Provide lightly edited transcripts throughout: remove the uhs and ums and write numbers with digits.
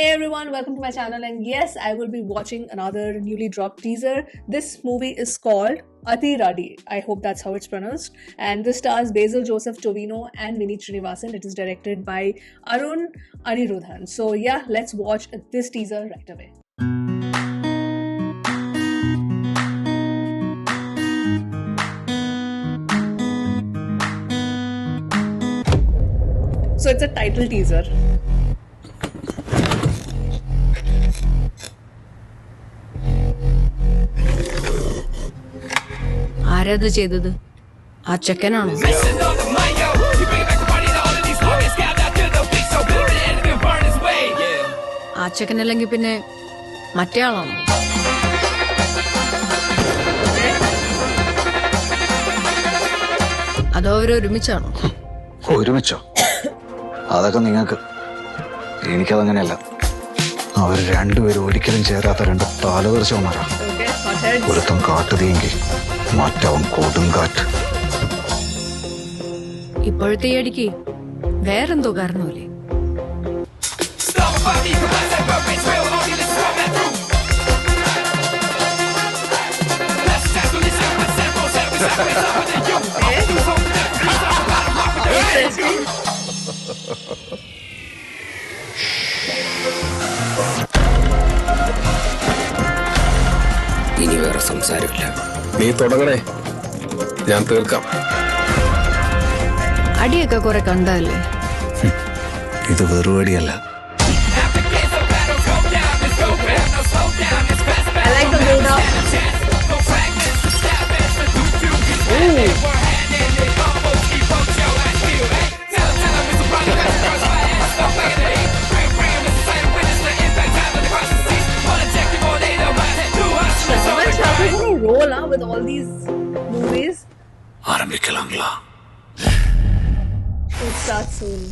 Hey everyone, welcome to my channel, and yes, I will be watching another newly dropped teaser. This movie is called Ati Radi. I hope that's how it's pronounced. And this stars Basil Joseph Tovino and Vineet Srinivasan. It is directed by Arun Anirudhan. So yeah, let's watch this teaser right away. So it's a title teaser. ആരത് ചെയ്തത്? ആ ചെക്കനാണോ? ആ ചെക്കനല്ലെങ്കിൽ പിന്നെ മറ്റേ ആളാണോ? അതോ അവരൊരുമിച്ചാണോ? ഒരുമിച്ചോ? അതൊക്കെ നിങ്ങൾക്ക്. എനിക്കതങ്ങനെയല്ല. അവർ രണ്ടുപേരും ഒരിക്കലും ചേരാത്ത രണ്ട് താലതർശവന്മാരാ. ഒരുത്തം കാട്ടുതീയെങ്കിൽ മറ്റവൻ കൊടുങ്കാറ്റ്. ഇപ്പോഴത്തെ ഈ അടിക്ക് വേറെന്തോ കാരണമല്ലേ? ഇനി വേറെ സംസാരമില്ല. നീ തുടങ്ങണേ, ഞാൻ തീർക്കാം. അടിയൊക്കെ കുറെ കണ്ടല്ലേ? ഇത് വെറുപടിയല്ല. Roll with all these movies. ആരംഭിക്കലാംഗ്ലാ. It starts soon.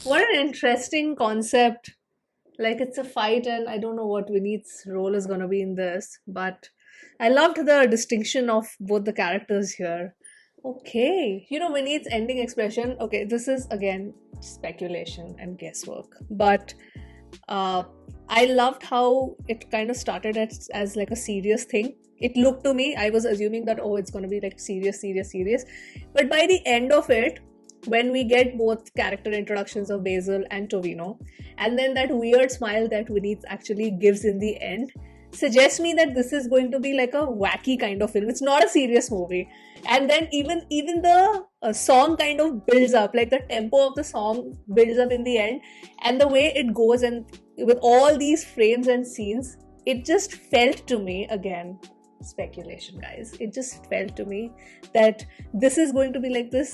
What an interesting concept. Like, it's a fight, and I don't know what Vineet's role is going to be in this, but I loved the distinction of both the characters here. Okay. You know, Vineet's ending expression, okay, this is again speculation and guesswork, but I loved how it kind of started as like a serious thing. It looked to me, I was assuming that, oh, it's going to be like serious. But by the end of it, when we get both character introductions of Basil and Tovino, and then that weird smile that Vineet actually gives in the end, suggests me that this is going to be like a wacky kind of film. It's not a serious movie. And then even the song kind of builds up, like the tempo of the song builds up in the end, and the way it goes, and with all these frames and scenes, it just felt to me, again, speculation guys, it just felt to me that this is going to be like this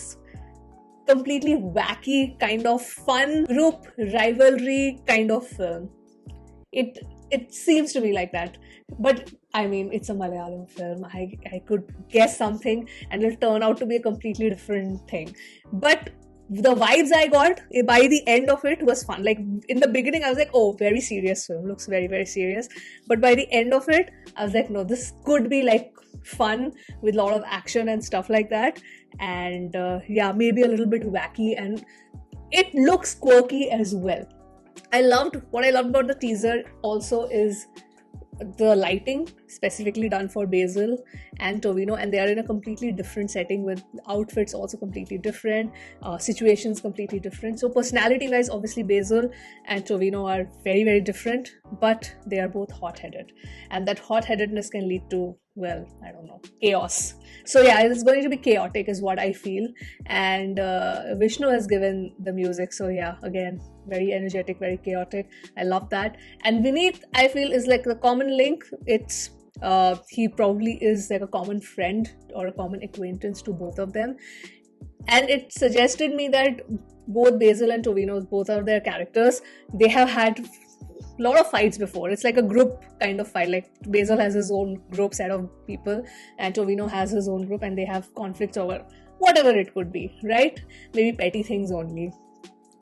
completely wacky kind of fun group rivalry kind of film. It seems to be like that, but I mean, it's a Malayalam film. I could guess something and it'll turn out to be a completely different thing, but the vibes I got by the end of it was fun. Like, in the beginning I was like, oh, very serious film, looks very serious, but by the end of it I was like, no, this could be like fun with a lot of action and stuff like that, and yeah, maybe a little bit wacky, and it looks quirky as well. What I loved about the teaser also is the lighting, specifically done for Basil and Tovino, and they are in a completely different setting with outfits also completely different, situations completely different. So personality wise, obviously Basil and Tovino are very different, but they are both hot-headed, and that hot-headedness can lead to, well, I don't know, chaos. So yeah, it's going to be chaotic is what I feel, and Vishnu has given the music, so yeah, again, very energetic, very chaotic. I love that. And Vineet, I feel, is like the common link. It's he probably is like a common friend or a common acquaintance to both of them, and it suggested me that both Basil and Tovino, both of their characters, they have had a lot of fights before. It's like a group kind of fight. Like, Basil has his own group set of people, and Tovino has his own group, and they have conflicts over whatever it could be, right? Maybe petty things only.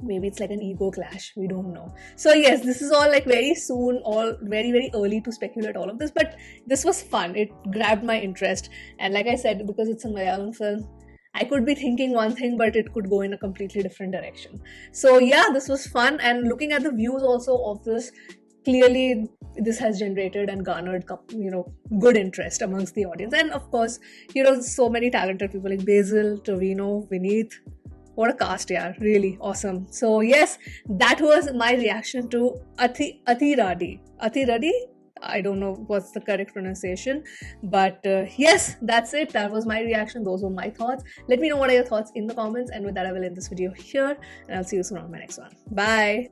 Maybe it's like an ego clash, we don't know. So yes, this is all like very soon, all very early to speculate all of this, but this was fun. It grabbed my interest, and like I said, because it's a Malayalam film, I could be thinking one thing, but it could go in a completely different direction. So yeah, this was fun, and looking at the views also of this, clearly this has generated and garnered, good interest amongst the audience. And of course, so many talented people like Basil, Tovino, Vineet. What a cast, yeah, really awesome. So yes, that was my reaction to Athiradi. Athiradi? I don't know what's the correct pronunciation, but yes, that's it. That was my reaction. Those were my thoughts. Let me know what are your thoughts in the comments, and with that I will end this video here, and I'll see you soon on my next one. Bye.